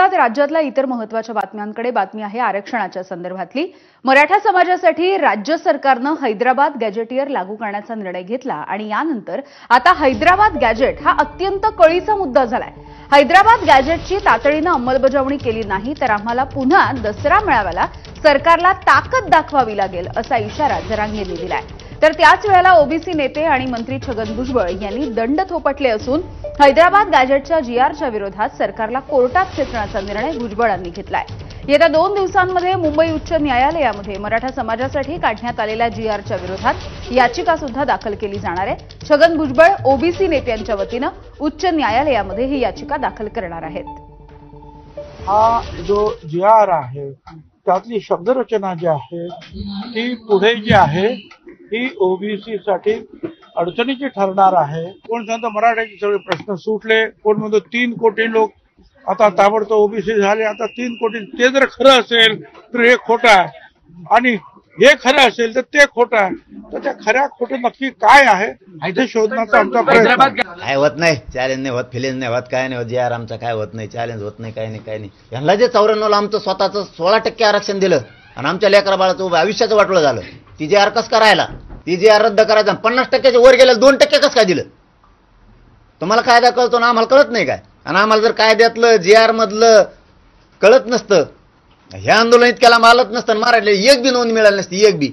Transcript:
वळूयात राज्यातल्या इतर महत्त्वाच्या बातम्यांकडे। बातमी आहे आरक्षणाच्या संदर्भातली। मराठा समाजासाठी राज्य सरकारनं हैदराबाद गॅजेटियर लागू करण्याचा निर्णय घेतला आणि यानंतर आता हैदराबाद गॅजेट हा अत्यंत कळीचा मुद्दा झालाय। हैदराबाद गॅजेटची तातडीनं अंमलबजावणी केली नाही तर आम्हाला पुन्हा दसरा मेळाव्याला सरकारला ताकद दाखवावी लागेल असा इशारा जरांगेंनी दिलाय। तर त्याच वेळेला ओबीसी नेते आणि मंत्री छगन भुजबळ यांनी दंड थोपटले असून हैदराबाद गॅजेटच्या जीआरच्या विरोधात सरकारला कोर्टात खेचण्याचा निर्णय भुजबळांनी घेतलाय। येत्या 2 दिवसांमध्ये मुंबई उच्च न्यायालयामध्ये मराठा समाजासाठी काढण्यात आलेल्या जीआरच्या विरोधात याचिका सुद्धा दाखल केली जाणार आहे। छगन भुजबळ ओबीसी नेत्यांच्या वतीनं उच्च न्यायालयामध्ये ही याचिका दाखल करणार आहेत। हा जो जीआर आहे त्यातली शब्दरचना जी आहे ती पुढे जी आहे ही ओबीसी साठी अडचणीची ठरणार आहे। कोण सांगतो मराठ्याचे सगळे प्रश्न सुटले, कोण म्हणतो 3 कोटी लोक आता ताबडतोब ओबीसी झाले, आता 3 कोटी। ते जर खरं असेल तर हे खोटं आहे आणि हे खरं असेल तर ते खोटं आहे। तर त्या खऱ्या खोटं नक्की काय आहे हे शोधण्याचा आमचा प्रयत्न काय होत नाही, चॅलेंज नाही होत, फिलेंज नाही होत, काय नाही होत, जीआर आमचा काय होत नाही, चॅलेंज होत नाही, काय नाही काय नाही। यांना जे 94 आमचं स्वतःचं 16% आरक्षण दिलं आणि आमच्या लेकरा बाळाचं आयुष्याचं वाटलं झालं, ती जीआर कसं करायला, ती जीआर रद्द करायचा 50%च्या वर गेलं 2% कसं काय दिलं? तुम्हाला कायदा कळतो ना, आम्हाला कळत नाही काय? आणि आम्हाला जर कायद्यातलं जीआर मधलं कळत नसतं, हे आंदोलन इतक्याला मालत नसतं, मराठीला एक बी नोंद मिळाली नसती, एक बी।